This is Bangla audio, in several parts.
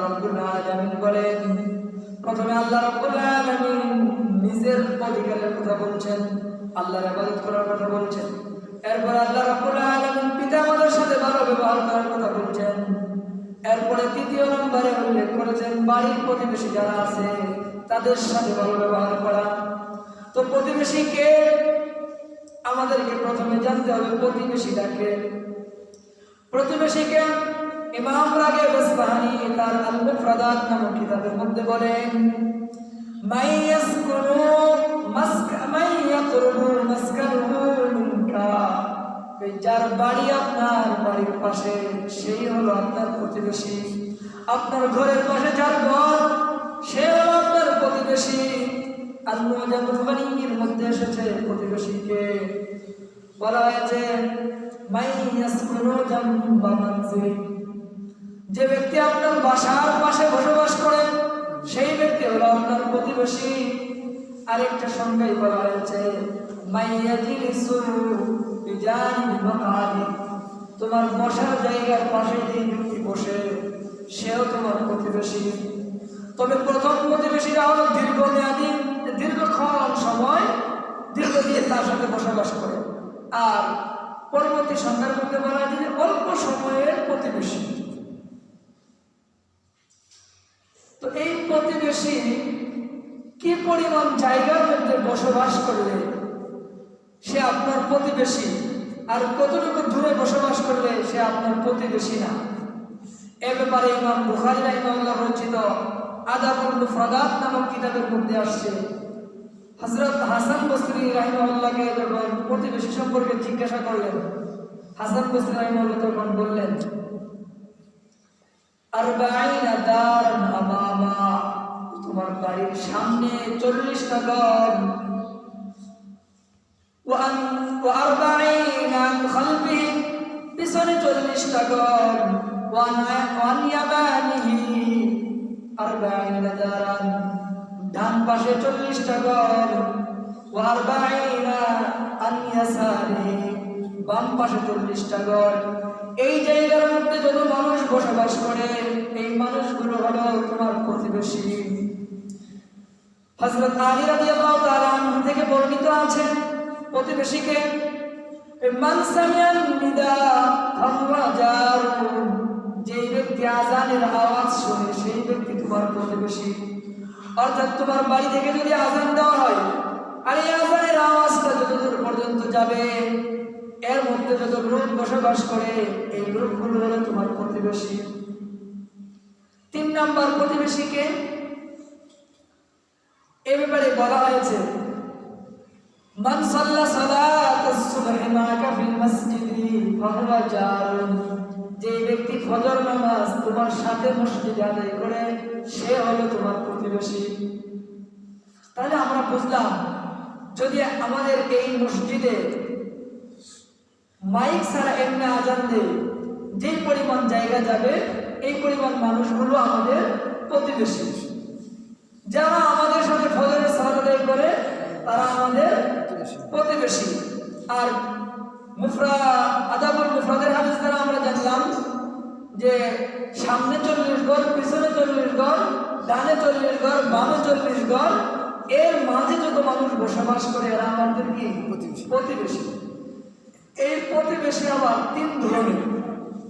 রাব্বুল আলামিন বলেন, প্রথমে আল্লাহ রাব্বুল আলামিন নিজের অধিকারের কথা বলছেন, আল্লাহর ইবাদত করার কথা বলছেন। এরপর আল্লাহ রাব্বুল আলামিন পিতামাতার সাথে ভালো ব্যবহার করার কথা বলছেন। এরপরে তৃতীয় নম্বরে উল্লেখ করেছেন বাড়ির প্রতিবেশী যারা আছে তাদের সাথে ভালো ব্যবহার করা। তো প্রতিবেশীকে আমাদেরকে প্রথমে জানতে হবে প্রতিবেশীটাকে। প্রতিবেশীকে ইমাম রাগিব আসফাহানি তার আল-মুফরাদাত নামক কিতাবের মধ্যে বলেন, যার বাড়ি আপনার বাড়ির পাশে সেই হলো আপনার প্রতিবেশী। আপনার ঘরের পাশে যার ঘর সে হলো আপনার প্রতিবেশী। আল-মুজামুল গনির মধ্যে এসেছে প্রতিবেশীকে বলা হয়েছে যে ব্যক্তি আপনার বাসার পাশে বসবাস করে সেই ব্যক্তি হলো আপনার প্রতিবেশী। আরেকটা সংজ্ঞায় বলা হয়েছে তোমার বসার জায়গার পাশে যে ব্যক্তি বসে সেও তোমার প্রতিবেশী। তবে প্রথম প্রতিবেশীরা হলো দীর্ঘমেয়াদী, দীর্ঘক্ষণ সময় দীর্ঘদিন তার সাথে বসবাস করে। আর পরবর্তী সংখ্যার মধ্যে বলা হয় যে অল্প সময়ের প্রতিবেশী। তো এই প্রতিবেশী কি পরিমাণ জায়গার মধ্যে বসবাস করলে সে আপনার প্রতিবেশী, আর কতটুকু দূরে বসবাস করলে সে আপনার প্রতিবেশী না, এ ব্যাপারে ইমাম বুখারী রাহিমাহুল্লাহ রচিত আদাবুল মুফরাদাত নামক কিতাবের মধ্যে আসছে। হযরত হাসান বসরি রাহিমাহুল্লাহকে যখন প্রতিবেশী সম্পর্কে জিজ্ঞাসা করলেন, হাসান বসরি রাহিমাহুল্লাহ তখন বললেন, আরবাঈনা দারান আমামা, তোমার বাড়ির সামনে 40টা ঘর, ওয়া আরবাঈনা আন খালফিহি, পিছনে 40টা ঘর, ওয়া আন ইয়ামানিহি আরবাঈনা দারান, ডান পাশে 40টা ঘর, ওয়া আরবাঈনা আন ইয়াসারিহি, বাম পাশে 40টা ঘর। এই জায়গার মধ্যে যত মানুষ বসবাস করে এই মানুষগুলো হলো তোমার প্রতিবেশী। হযরত আলী রাদিয়াল্লাহু তাআলা আনহু থেকে বর্ণিত আছে প্রতিবেশীকে মান সামিআন নিদা ফাহুয়া জারুন, যে ব্যক্তি আযানের আওয়াজ শুনে সেই ব্যক্তি তোমার প্রতিবেশী। অর্থাৎ তোমার বাড়ি থেকে যদি আযান দেওয়া হয় আর এই আযানের আওয়াজটা যতদূর পর্যন্ত যাবে এর মধ্যে যত লোক বসবাস করে এই লোকগুলো হলো তোমার প্রতিবেশী। 3 নম্বর প্রতিবেশীকে এ ব্যাপারে বলা হয়েছে মান সাল্লা সালাতাস সুবহি মাকা ফিল মসজিদি ফাহুয়া জারুন, যে ব্যক্তি ফজর নামাজ তোমার সাথে মসজিদে আদায় করে সে হলো তোমার প্রতিবেশী। তাহলে আমরা বুঝলাম যদি আমাদের এই মসজিদে মাইক ছাড়া এমনি আজান দেয় যে পরিমাণ জায়গা যাবে এই পরিমাণ মানুষগুলো আমাদের প্রতিবেশী। যারা আমাদের সাথে ফজরের সালাত আদায় করে তারা আমাদের প্রতিবেশী। আর আদাবুল মুফরাদের হাদিস দ্বারা আমরা জানলাম যে সামনে 40 ঘর, পিছনে 40 ঘর, ডানে 40 ঘর, বামে 40 ঘর, এর মাঝে যত মানুষ বসবাস করে এরা আমাদের কি প্রতিবেশী। এই প্রতিবেশী আবার 3 ধরনের,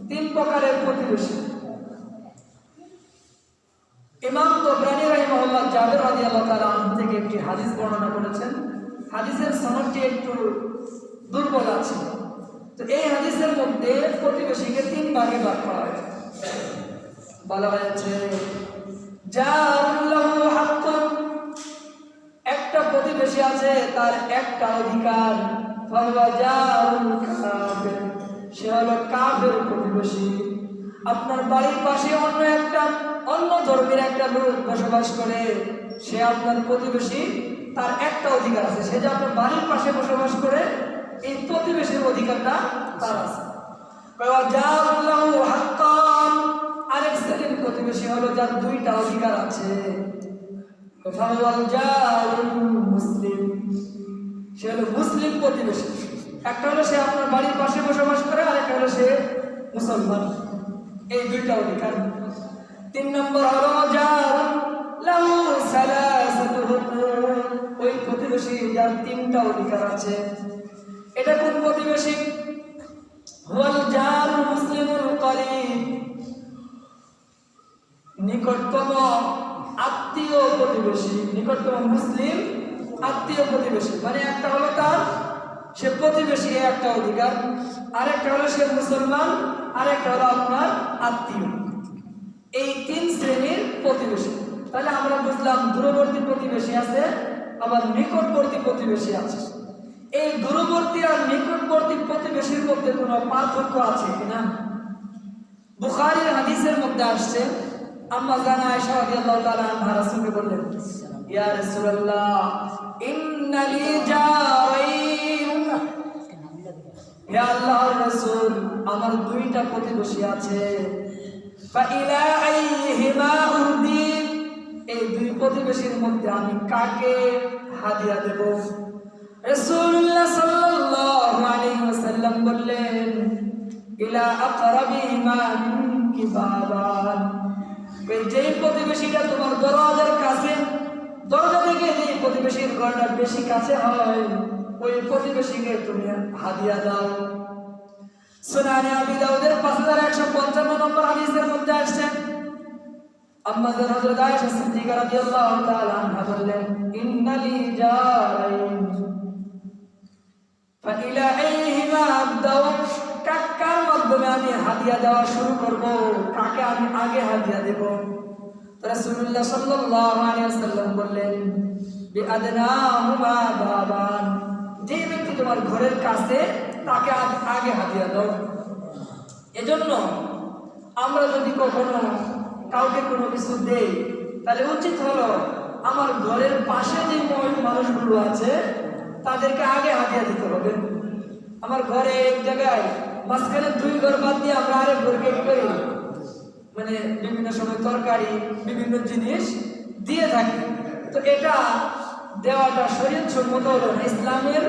3 প্রকারের প্রতিবেশী। ইমাম তাবরানী রাহিমাহুল্লাহ জাবের রাদিয়াল্লাহু তাআলা আনহু থেকে একটি হাদিস বর্ণনা করেছেন। হাদিসের সনদটি একটু দুর্বল আছে। তো এই হাদিসের মধ্যে প্রতিবেশীকে 3 ভাগে ভাগ করা হয়েছে। বলা হয়েছে জারুল্লাহু হাক্কুন, একটা প্রতিবেশী আছে তার একটা অধিকার, ফাহুয়া জারুল কাফির, সে হলো কাফের প্রতিবেশী। আপনার বাড়ির পাশে অন্য ধর্মের একটা লোক বসবাস করে সে আপনার প্রতিবেশী, তার একটা অধিকার আছে, সে যে আপনার বাড়ির পাশে বসবাস করে এই প্রতিবেশীর অধিকারটা তার আছে। আরেক শ্রেণীর প্রতিবেশী হলো যার 2টা অধিকার আছে, মুসলিম, সে হলো মুসলিম প্রতিবেশী। একটা হলো সে আপনার বাড়ির পাশে বসবাস করে, আর একটা হলো সে মুসলমান। এই 2টা অধিকার। তিন নম্বর হলো জারুন লাহু সালাসাতু হুকুক, ওই প্রতিবেশী যার তিনটা অধিকার আছে। এটা কোন প্রতিবেশী? হুয়াল জারুল মুসলিমুল করিব, নিকটতম আত্মীয় প্রতিবেশী, নিকটতম মুসলিম আত্মীয় প্রতিবেশী। মানে একটা হলো তার সে প্রতিবেশী একটা অধিকার, আরেকটা হলো সে মুসলমান, আরেকটা হলো আপনার আত্মীয়। এই তিন শ্রেণীর প্রতিবেশী। তাহলে আমরা বুঝলাম দূরবর্তী প্রতিবেশী আছে, আবার নিকটবর্তী প্রতিবেশী আছে। এই দূরবর্তী আর নিকটবর্তী প্রতিবেশীর মধ্যে কোনো পার্থক্য আছে কিনা? বুখারীর হাদিসের মধ্যে আসছে, আম্মা জানা আয়েশা রাদিয়াল্লাহু তাআলা আনহা রাসূলকে বললেন, ইয়া রাসূলুল্লাহ ইন্না লি জারাইন, হে আল্লাহর রাসূল আমার দুইটা প্রতিবেশী আছে। ফা ইলা আইহিমা উহদি, এই দুই প্রতিবেশীর মধ্যে আমি কাকে হাদিয়া দেব? রাসূলুল্লাহ সাল্লাল্লাহু আলাইহি ওয়াসাল্লাম বললেন, ইলা আকরাবিহিমা মিনকি বাবান, যেই প্রতিবেশীটা তোমার দরজার কাছে, দরজা থেকে যেই প্রতিবেশীর ঘরটা বেশি কাছে হয়, ওই প্রতিবেশীকে তুমি হাদিয়া দাও। সুনানে আবি দাউদের 5155 নম্বর হাদিসের মধ্যে আসছে, আম্মা জান হযরত আয়েশা সিদ্দিকা রাদিয়াল্লাহু তাআলা আনহা বললেন, ইন্নালি জারাইন ফা ইলা আইহিমা আবদাউ, কার মাধ্যমে আমি হাদিয়া দেওয়া শুরু করব, কাকে আমি আগে হাদিয়া দেব? রাসূলুল্লাহ সাল্লাল্লাহু আলাইহি ওয়াসাল্লাম বললেন, বিআদনাহুমা বাবান, যে ব্যক্তি তোমার ঘরের কাছে তাকে আগে হাদিয়া দাও। এজন্য আমরা যদি কখনো কাউকে কোনো কিছু দেই, তাহলে উচিত হলো আমার ঘরের পাশে যে মানুষগুলো আছে তাদেরকে আগে হাদিয়া দিতে হবে। আমার ঘরে এক জায়গায় মাঝখানে দুই ঘর বাদ দিয়ে আমরা আরেক ঘরকে কি করি, মানে বিভিন্ন সময় তরকারি বিভিন্ন জিনিস দিয়ে থাকি, তো এটা দেওয়াটা শরীয়ত সম্মত হলো না, ইসলামের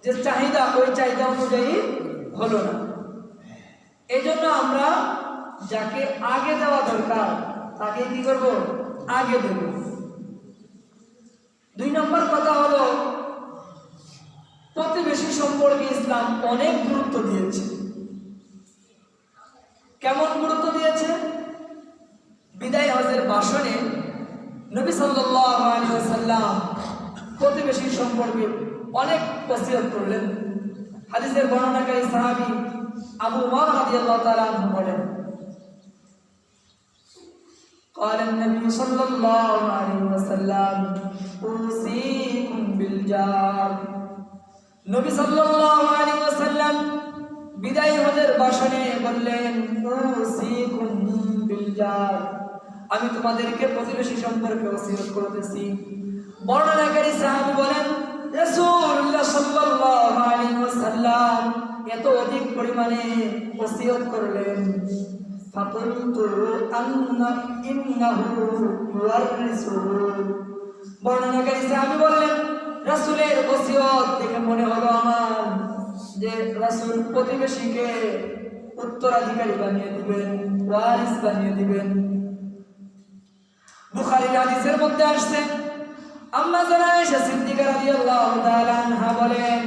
যে চাহিদা ওই চাহিদা অনুযায়ী হলো না। এই জন্য আমরা যাকে আগে দেওয়া দরকার তাকে কি করব, আগে দেব। দুই নম্বর কথা হলো প্রতিবেশী সম্পর্কে ইসলাম অনেক গুরুত্ব দিয়েছে। কেমন গুরুত্ব দিয়েছে? বিদায় হজের ভাষণে নবী সাল্লাল্লাহু আলাইহি ওয়াসাল্লাম প্রতিবেশী সম্পর্কে অনেক ওসিয়ত করলেন। হাদিসের বর্ণনাকারী সাহাবী আবু উমামা রাদিয়াল্লাহু তাআলা আনহু বলেন, قال النبي صلى الله عليه وسلم اوصيكم بالجار, নবী সাল্লাল্লাহু আলাইহি ওয়াসাল্লাম বিদায় হজের ভাষণে বললেন, ওসিকুম বিল জার, আমি তোমাদেরকে প্রতিবেশী সম্পর্কে ওসিয়ত করতেছি। বর্ণনাকারী সাহাবী বলেন, রাসূলুল্লাহ সাল্লাল্লাহু আলাইহি ওয়াসাল্লাম এত অধিক পরিমাণে ওসিয়ত করলেন, ফাকুলতু আন্না ইন্নাহু ইউরিসুহু, বর্ণনাকারী সাহাবী বললেন, রাসূলের ওসিয়ত দেখে মনে হলো আমার যে রাসূল প্রতিবেশীকে উত্তরাধিকারী বানিয়ে দিবেন, ওয়ারিস বানিয়ে দিবেন। বুখারীর হাদিসের মধ্যে আসছে, আম্মা জান আয়েশা সিদ্দিকা রাদিয়াল্লাহু তাআলা আনহা বলেন,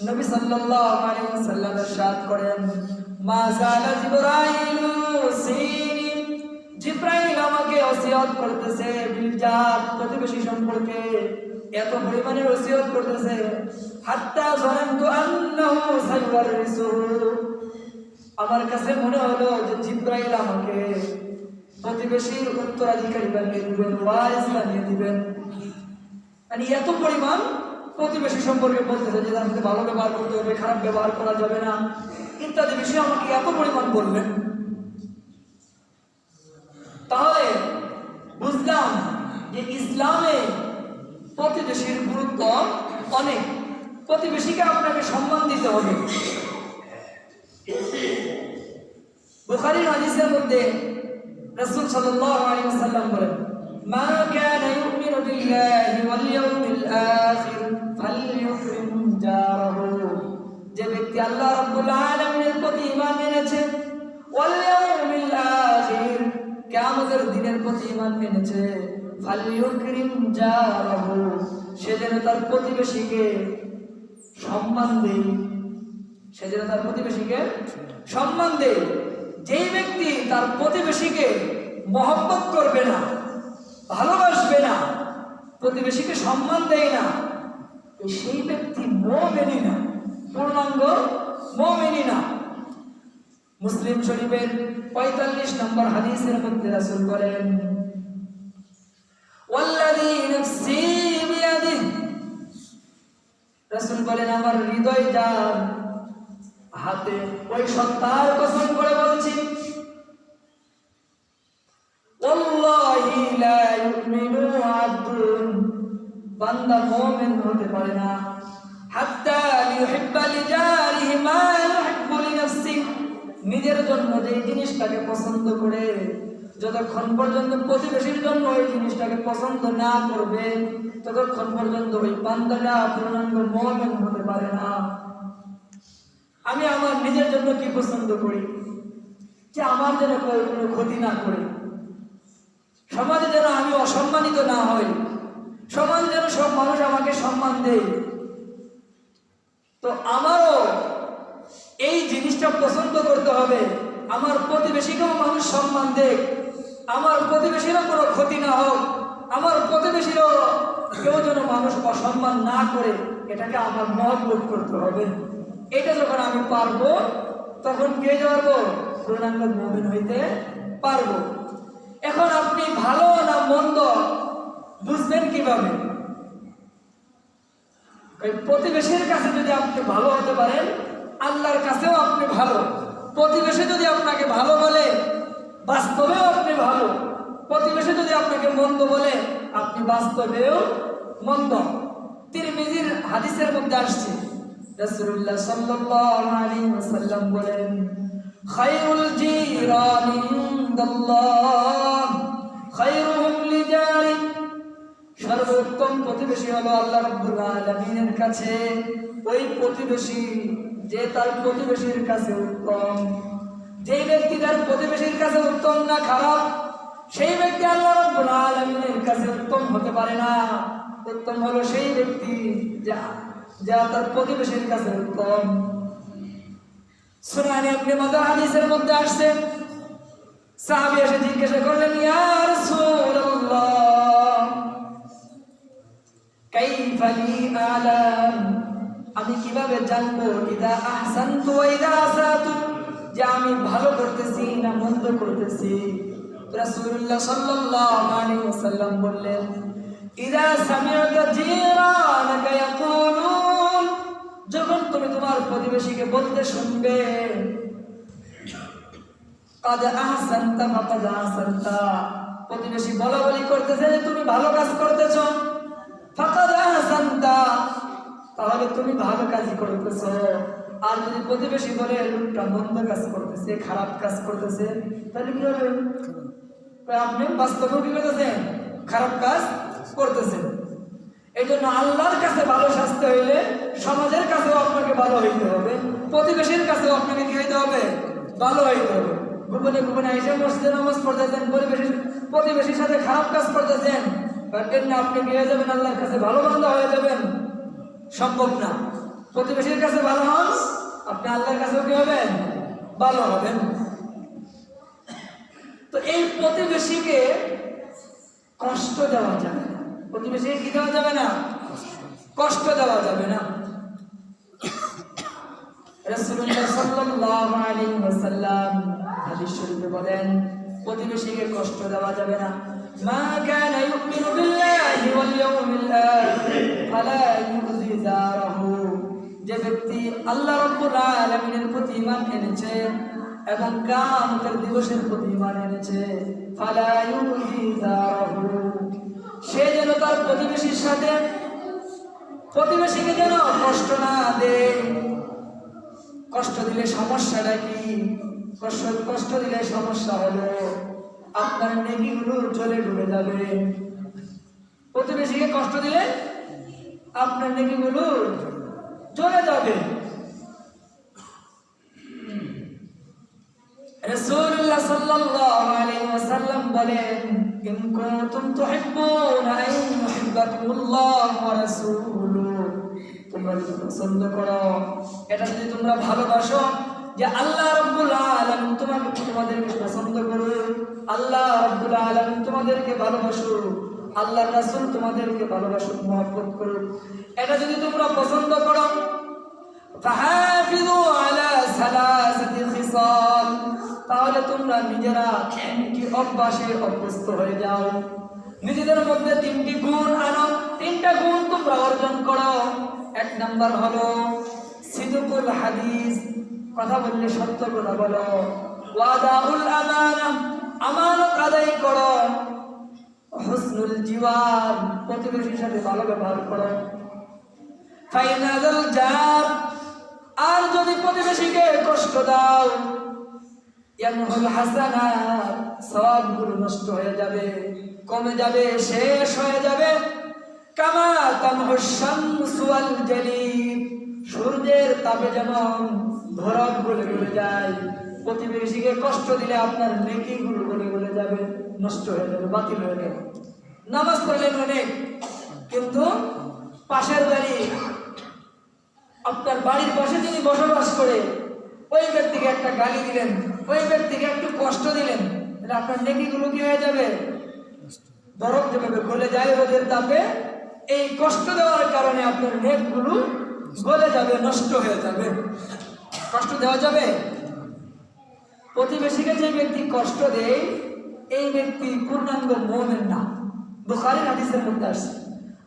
নবী সাল্লাল্লাহু আলাইহি ওয়াসাল্লাম ইরশাদ করেন, মা যালা জিবরাইলু সিনি, জিবরাইল আমাকে ওসিয়ত করতেছে বিল জার, প্রতিবেশী সম্পর্কে এত পরিমাণে ওসিয়ত করতেছে, হাত্তা যানানতু আন্নাহু সাইওয়ারিসুহু, আমার কাছে মনে হলো যে জিবরাইল আমাকে প্রতিবেশীর উত্তরাধিকারী বানিয়ে দিবেন, ওয়ারিস বানিয়ে দিবেন। মানে এত পরিমাণ প্রতিবেশী সম্পর্কে বলতেছে যে তার সাথে ভালো ব্যবহার করতে হবে, খারাপ ব্যবহার করা যাবে না, ইত্যাদি বিষয় আমাকে এত পরিমাণ বললেন। তাহলে বুঝলাম যে ইসলামে প্রতিবেশীর গুরুত্ব অনেক, প্রতিবেশীকে আপনাকে সম্মান দিতে হবে। বুখারীর হাদিসের মধ্যে রাসূল সাল্লাল্লাহু আলাইহি ওয়াসাল্লাম বলেন, মা কানা ইউমিনু বিল্লাহি ওয়াল ইয়াউমিল আখির ফালইউকরিম জারাহু, যে ব্যক্তি আল্লাহ রাব্বুল আলামিনের প্রতি ঈমান এনেছে, ওয়াল ইয়াউমিল আখির আলামিনের প্রতি ঈমান এনেছে ফালিয়ুকরিম জারাহু, সে যেন তার প্রতিবেশীকে সম্মান দেয়, সে যেন তার প্রতিবেশীকে সম্মান দেয়। যেই ব্যক্তি তার প্রতিবেশীকে মহব্বত করবে না, ভালোবাসবে না, প্রতিবেশীকে সম্মান দেয় না, সেই ব্যক্তি মুমিন না, পূর্ণাঙ্গ মুমিন না। মুসলিম শরীফের 45 নম্বর হাদিসের মধ্যে রাসূল বলেন, ওয়াল্লাযী নাফসি বিয়াদিহি, রাসূল বলেন আমার হৃদয় যার হাতে, ওই সত্তার কসম করে বলছি, ওয়াল্লাহি লা ইউমিনু আবদুন, বান্দা মুমিন হতে পারে না হাত্তা লিউহিব্বা লিজারিহি মা ইউহিব্বু লিনাফসিহি, নিজের জন্য যে জিনিসটাকে পছন্দ করে, যতক্ষণ পর্যন্ত প্রতিবেশীর জন্য ওই জিনিসটাকে পছন্দ না করবে ততক্ষণ পর্যন্ত ওই বান্দাটা পূর্ণাঙ্গ মুমিন হতে পারে না। আমি আমার নিজের জন্য কি পছন্দ করি, যে আমার যেন কোনো ক্ষতি না করে, সমাজে যেন আমি অসম্মানিত না হই, সমাজে যেন সব মানুষ আমাকে সম্মান দেয়। তো আমারও এই জিনিসটা পছন্দ করতে হবে, আমার প্রতিবেশীকেও মানুষ সম্মান দেয়, আমার প্রতিবেশীরও কোনো ক্ষতি না হোক, আমার প্রতিবেশীরও কেউ যেন মানুষ অসম্মান না করে, এটাকে আমার মহব্বত করতে হবে। এটা যখন আমি পারবো তখন কে পারবো? পূর্ণাঙ্গ মুমিন হইতে পারবো। এখন আপনি ভালো না মন্দ বুঝবেন কিভাবে? প্রতিবেশীর কাছে যদি আপনি ভালো হতে পারেন, আল্লাহর কাছেও আপনি ভালো। প্রতিবেশী যদি আপনাকে ভালো বলে, বাস্তবেও আপনি ভালো। প্রতিবেশী যদি আপনাকে মন্দ বলে, আপনি বাস্তবেও মন্দ। তিরমিজির হাদিসের মধ্যে আসছে, রাসূলুল্লাহ সাল্লাল্লাহু আলাইহি ওয়াসাল্লাম বলেন, খায়রুল জিরানি ইনদাল্লাহ খায়রুহুম লিজারি, সর্বোত্তম প্রতিবেশী হলো আল্লাহ রাব্বুল আলামিনের কাছে ওই প্রতিবেশী যে তার প্রতিবেশীর কাছে উত্তম। যে ব্যক্তি তার প্রতিবেশীর কাছে উত্তম না খারাপ, সেই ব্যক্তি আল্লাহ রাব্বুল আলামিনের কাছে উত্তম হতে পারে না। উত্তম হলো সেই ব্যক্তি যা তার প্রতিবেশীর কাছে উত্তম। সুনানে ইবনে মাজাহ হাদিসের মধ্যে আসছে, সাহাবী এসে জিজ্ঞাসা করলেন, ইয়া রাসূলুল্লাহ কাইফা লি আলাম, আমি কিভাবে জানবো ইদা আহসানতু ওয়া ইদা আসাতু, যে আমি ভালো করতেছি না মন্দ করতেছি? রাসূলুল্লাহ সাল্লাল্লাহু আলাইহি ওয়াসাল্লাম বললেন, ইদা সামি'তা জিরানাকা ইয়াকুলুন, যখন তুমি তোমার প্রতিবেশীকে বলতে শুনবে, কাদ আহসানতা ফাকাদ আহসানতা, প্রতিবেশী বলাবলি করতেছে যে তুমি ভালো কাজ করতেছো, ফাকাদ আহসানতা, তাহলে তুমি ভালো কাজই করতেছো। আর যদি প্রতিবেশী বলে লোকটা মন্দ কাজ করতেছে, খারাপ কাজ করতেছে, তাহলে কি হবে? আপনি বাস্তবে কি করতেছেন? খারাপ কাজ করতেছেন। এই জন্য আল্লাহর কাছে ভালো সাজতে হইলে সমাজের কাছেও আপনাকে ভালো হইতে হবে, প্রতিবেশীর কাছেও আপনাকে কি হইতে হবে? ভালো হইতে হবে। গোপনে গোপনে এসে মসজিদে নামাজ পড়তেছেন, প্রতিবেশীর সাথে খারাপ কাজ করতেছেন, আপনি কি হয়ে যাবেন? আল্লাহর কাছে ভালো বান্দা হয়ে যাবেন? সম্ভব না। প্রতিবেশীর কাছে ভালো হন, আপনি আল্লাহর কাছেও কি হবেন? ভালো হবেন। তো এই প্রতিবেশীকে কষ্ট দেওয়া যাবে না। প্রতিবেশীকে কি দেওয়া যাবে না? কষ্ট দেওয়া যাবে না। রাসূলুল্লাহ সাল্লাল্লাহু আলাইহি ওয়াসাল্লাম হাদিস শরীফে বলেন, প্রতিবেশীকে কষ্ট দেওয়া যাবে না। মা কানা ইউমিনু বিল্লাহি ওয়াল ইয়াউমিল আখির ফালা ইউযি জারাহু, যে ব্যক্তি আল্লাহ রাব্বুল আলামিনের প্রতি ঈমান এনেছে এবং কিয়ামতের দিবসের প্রতি ঈমান এনেছে, ফালা ইউযি জারাহু, সে যেন তার প্রতিবেশীর সাথে, প্রতিবেশীকে যেন কষ্ট না দেয়। কষ্ট দিলে সমস্যাটা কি? কষ্ট দিলে সমস্যা হলো আপনার নেকিগুলো চলে ডুবে যাবে। প্রতিবেশীকে কষ্ট দিলে আপনার নেকিগুলো চলে যাবে। রাসূলুল্লাহ সাল্লাল্লাহু আলাইহি ওয়াসাল্লাম বলেন, ইন কুনতুম তুহিব্বুনা আন ইউহিব্বাকুমুল্লাহ ওয়া রাসূলুহু, তোমরা যদি পছন্দ করো, এটা যদি তোমরা ভালোবাসো যে আল্লাহ রাব্বুল আলামিন তোমাদেরকে পছন্দ করে, আল্লাহ রাব্বুল আলামিন তোমাদেরকে ভালোবাসো, আল্লাহর রাসূল তোমাদেরকে ভালোবাসো, মহব্বত করো, এটা যদি তোমরা পছন্দ করো, ফাহাফিযু আলা সালাসাতি খিসাল, তাহলে তোমরা নিজেরা তিনটি অভ্যাসে অভ্যস্ত হয়ে যাও, নিজেদের মধ্যে তিনটি গুণ আনো, তিনটা গুণ তোমরা অর্জন করো। এক নাম্বার হলো সিদকুল হাদিস, কথা বললে সত্য কথা বলো, ওয়াদাউল আমানা, আমানত আদায় করো, হুসনুল জিওয়ার, প্রতিবেশীর সাথে ভালো ব্যবহার করো, ফাইনাজাল জার, আর যদি প্রতিবেশীকে কষ্ট দাও, ইয়ামহুল হাসানাত, সওয়াবগুলো নষ্ট হয়ে যাবে, কমে যাবে, শেষ হয়ে যাবে, কামা তামহুশ শামসু ওয়াল জালিব, সূর্যের তাপে যেমন ধরক গলে গলে যায়, প্রতিবেশীকে কষ্ট দিলে আপনার নেকিগুলো গলে গলে যাবে, নষ্ট হয়ে যাবে, বাতিল হয়ে যাবে। নামাজ পড়লেন অনেক, কিন্তু পাশের বাড়ি, আপনার বাড়ির পাশে যিনি বসবাস করে, ওই ব্যক্তিকে একটা গালি দিলেন, ওই ব্যক্তিকে একটু কষ্ট দিলেন, তাহলে আপনার নেকিগুলো কি হয়ে যাবে? বরফ যেভাবে গলে যায় রোদের তাপে, এই কষ্ট দেওয়ার কারণে আপনার নেকগুলো গলে যাবে, নষ্ট হয়ে যাবে। কষ্ট দেওয়া যাবে? প্রতিবেশীকে যে ব্যক্তি কষ্ট দেয়, এই ব্যক্তি পূর্ণাঙ্গ মুমিন না। বুখারীর হাদিসের মধ্যে আসছে,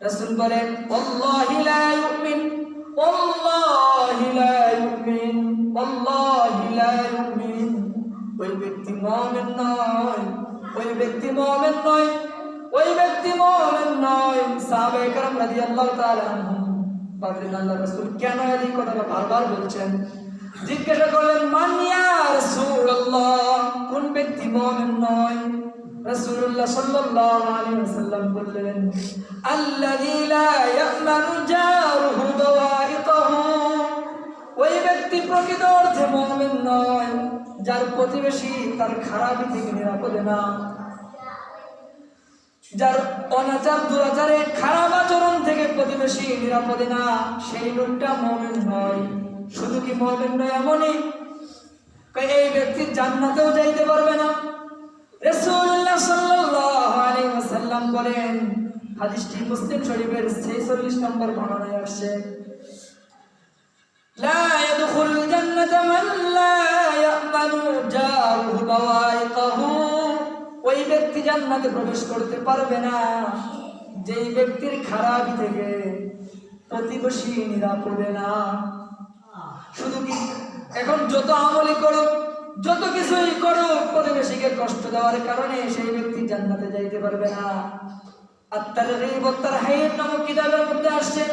রাসূল বলেন, ওয়াল্লাহি লা ইউমিন, ওয়াল্লাহি লা ইউমিন, ওয়াল্লাহি লা ইউমিন, ওই ব্যক্তি মুমিন নয়, ওই ব্যক্তি মুমিন নয়, ওই ব্যক্তি মুমিন নয়। সাহাবায়ে কেরাম রাদিয়াল্লাহু তাআলা আনহুম বলেন, আল্লাহর রাসূল কেন এই কথাটা বারবার বলছেন? জিজ্ঞাসা করলেন, মান ইয়া রাসূলুল্লাহ, কোন ব্যক্তি মুমিন নয়? রাসূলুল্লাহ সাল্লাল্লাহু আলাইহি ওয়াসাল্লাম বললেন, আল্লাযী লা ইয়ামানু জারুহু দাওয়াইকাহু, ওই ব্যক্তি প্রকৃত অর্থে মুমিন নয় যার প্রতিবেশী তার খারাপি থেকে নিরাপদে না, যার অনাচার দুরাচারে খারাপ আচরণ থেকে প্রতিবেশী নিরাপদে না, সেই লোকটা মুমিন নয়। শুধু কি মুমিন নয় এমনই, এই ব্যক্তি জান্নাতেও যাইতে পারবে না। রাসূলুল্লাহ সাল্লাল্লাহু আলাইহি ওয়াসাল্লাম বলেন, হাদিসটি মুসলিম শরীফের 46 নম্বর বর্ণনায় আসছে, লা ইয়াদখুলুল জান্নাতা মান লা ইয়ামানু জারুহু বাওয়াইকাহু, ওই ব্যক্তি জান্নাতে প্রবেশ করতে পারবে না যেই ব্যক্তির খারাপি থেকে প্রতিবেশী নিরাপদে না। শুধু কি এখন যত আমলই করো, যত কিছুই করো, প্রতিবেশীকে কষ্ট দেওয়ার কারণে সেই ব্যক্তি জান্নাতে যাইতে পারবে না। আত-তারগীব ওয়াত তারহীব নামক কিতাবের মধ্যে আসছে,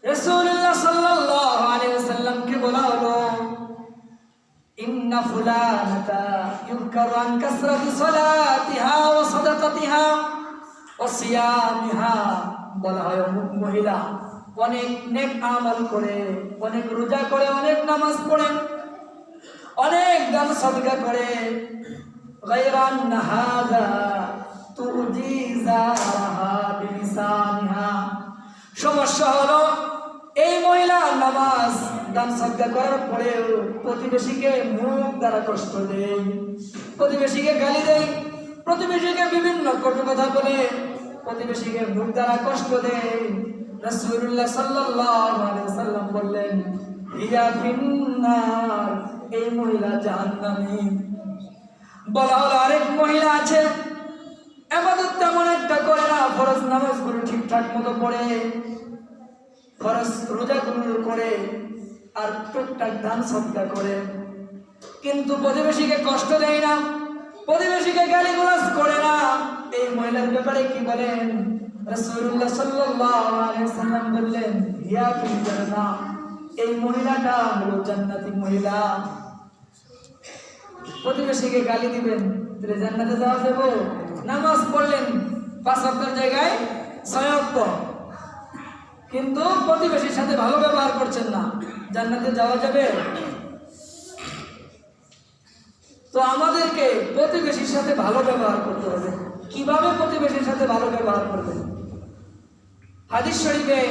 রাসূলুল্লাহ সাল্লাল্লাহু আলাইহি ওয়াসাল্লামকে বলা হলো, ইন্না ফুলানাতা ইউযকারু আন কাসরাতি সালাতিহা ওয়া সাদাকাতিহা ওয়া সিয়ামিহা, বলা হয় অমুক মহিলা অনেক নেক আমল করে, অনেক রোজা করে, অনেক নামাজ পড়ে, অনেক দান সদকা করে, গায়রান হাযা তুজিজাহা বিলিসানিহা, সমস্যা হলো এই মহিলা নামাজ দান সদকা করার পরেও প্রতিবেশীকে মুখ দ্বারা কষ্ট দেয়, প্রতিবেশীকে গালি দেয়, প্রতিবেশীকে বিভিন্ন কটু কথা বলে, প্রতিবেশীকে মুখ দ্বারা কষ্ট দেয়। রাসূলুল্লাহ সাল্লাল্লাহু আলাইহি ওয়াসাল্লাম বললেন, হিয়া ফিন্নার, এই মহিলা জাহান্নামী। বলা হলো আরেক মহিলা আছে, ইবাদত তেমন একটা করে না, ফরজ নামাজগুলো ঠিকঠাক মতো পড়ে, ফরজ রোজাগুলো করে, আর টুকটাক দান সদকা করে, কিন্তু প্রতিবেশীকে কষ্ট দেয় না, প্রতিবেশীকে গালিগালাজ করে না। এই মহিলার ব্যাপারে কি বলেন? রাসূলুল্লাহ সাল্লাল্লাহু আলাইহি ওয়াসাল্লাম বললেন, হিয়া ফিল জান্নাহ, এই মহিলাটা হলো জান্নাতি মহিলা। প্রতিবেশীকে গালি দিবেন, তাহলে জান্নাতে যাওয়া যাবে? নামাজ পড়লেন 5 ওয়াক্তের জায়গায় 6 ওয়াক্ত, কিন্তু প্রতিবেশীর সাথে ভালো ব্যবহার করছেন না, জান্নাতে যাওয়া যাবে? তো তো আমাদেরকে প্রতিবেশীর সাথে ভালো ব্যবহার করতে হবে। কিভাবে প্রতিবেশীর সাথে ভালো ব্যবহার করবেন? হাদিস শরীফে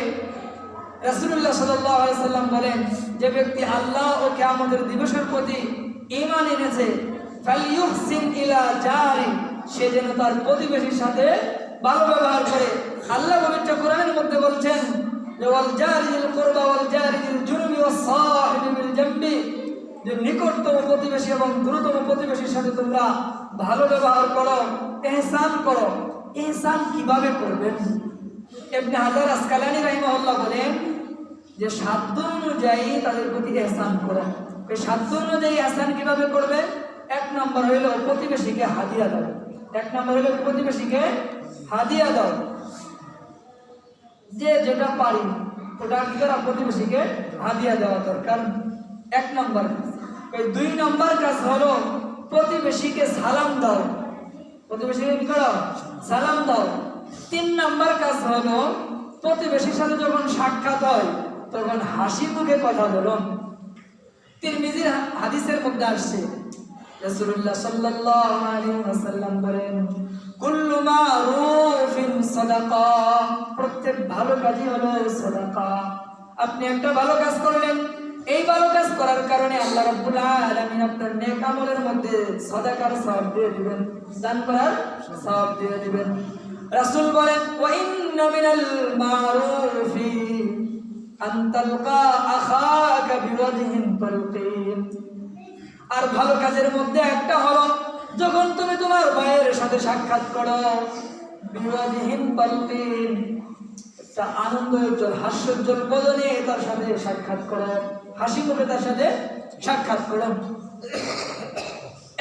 রাসূলুল্লাহ সাল্লাল্লাহু আলাইহি সাল্লাম বলেন, যে ব্যক্তি আল্লাহ ও কিয়ামতের দিবসের প্রতি ঈমান এনেছে, ফালইউহসিন ইলা জারি, সে যেন তার প্রতিবেশীর সাথে ভালো ব্যবহার করে। আল্লাহ পবিত্র কোরআনের মধ্যে বলছেন যে ওয়াল জারিল কুরবা ওয়াল জারিল জুনুবি ওয়াস সাহিবি বিল জামবি, যে নিকটতম প্রতিবেশী এবং দূরতম প্রতিবেশীর সাথে তোমরা ভালো ব্যবহার করো, ইহসান করো। ইহসান কিভাবে করবেন? ইবনে হাজার আসকালানী রাহিমাহুল্লাহ বলেন যে সাধ্য অনুযায়ী তাদের প্রতি ইহসান করো। এই সাধ্য অনুযায়ী ইহসান কিভাবে করবে? এক নম্বর হইল প্রতিবেশীকে হাদিয়া দাও। এক নম্বর হইল প্রতিবেশীকে হাদিয়া দাও। যে যেটা পারি ওটা কি করা, প্রতিবেশীকে হাদিয়া দেওয়া দরকার, এক নম্বর। দুই নম্বর কাজ হলো প্রতিবেশীকে সালাম দাও। প্রতিবেশীকে কি করো? সালাম দাও। তিন নম্বর কাজ হলো প্রতিবেশীর সাথে যখন সাক্ষাৎ হয় তখন হাসি মুখে কথা বলো। তিরমিজির হাদিসের মধ্যে আসছে, রাসূলুল্লাহ সাল্লাল্লাহু আলাইহি ওয়াসাল্লাম বলেন, কুল্লু মারুফিন সাদাকা, প্রত্যেক ভালো কাজই হলো সাদাকা। আপনি একটা ভালো কাজ করলেন, এই ভালো কাজ করার কারণে আল্লাহ রাব্বুল আলামিন আপনার নেক আমলের মধ্যে সাদাকার সওয়াব দিয়ে দিবেন, দান করার সওয়াব দিয়ে দিবেন। রাসূল বলেন, ওয়া ইন্না মিনাল মারুফি আন তালকা আখাকা বিওয়াজহিন তালকিন, আর ভালো কাজের মধ্যে একটা হলো যখন তুমি তোমার ভাইয়ের সাথে সাক্ষাৎ করো, বিওয়াজহিন তালকিন, একটা আনন্দোজ্জ্বল হাস্যোজ্জ্বল বদনে তার সাথে সাক্ষাৎ করো, হাসি মুখে তার সাথে সাক্ষাৎ করো।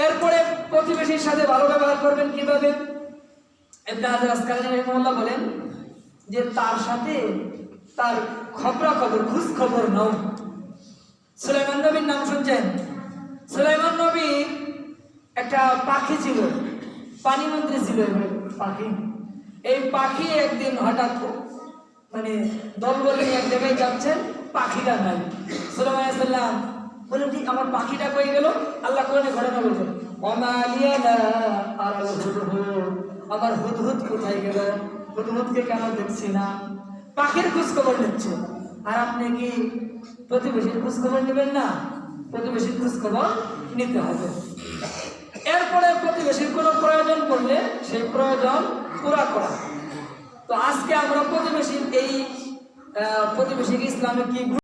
এরপরে প্রতিবেশীর সাথে ভালো ব্যবহার করবেন কিভাবে? ইবনে হাজার আসকালানী রাহিমাহুল্লাহ বলেন যে তার সাথে তার খবরাখবর, খোঁজ খবর নাও। সুলাইমান নবীর নাম শুনছেন? সুলাইমান নবী একটা পাখি ছিল, পানি মন্ত্রী ছিল পাখি। এই পাখি একদিন হঠাৎ মানে দলবলে এক জায়গায় যাচ্ছেন, পাখিটা নাই। সুলাইমান আলাইহিস সালাম বলেন, ঠিক আমার পাখিটা কই গেল? আল্লাহ কোরআনে ঘটনা বলছেন, ওমা লিয়ানা আরাল হুদহুদ, আমার হুদহুদ কোথায় গেল? হুদহুদকে কেন দেখছি না? পাখির খোঁজ খবর নিচ্ছে। আর আপনি কি প্রতিবেশীর খোঁজ খবর নেবেন না? প্রতিবেশীর খোঁজ খবর নিতে হবে। এরপরে প্রতিবেশীর কোনো প্রয়োজন পড়লে সেই প্রয়োজন পুরা করা। তো আজকে আমরা প্রতিবেশীর এই প্রতিবেশীকে ইসলামে কি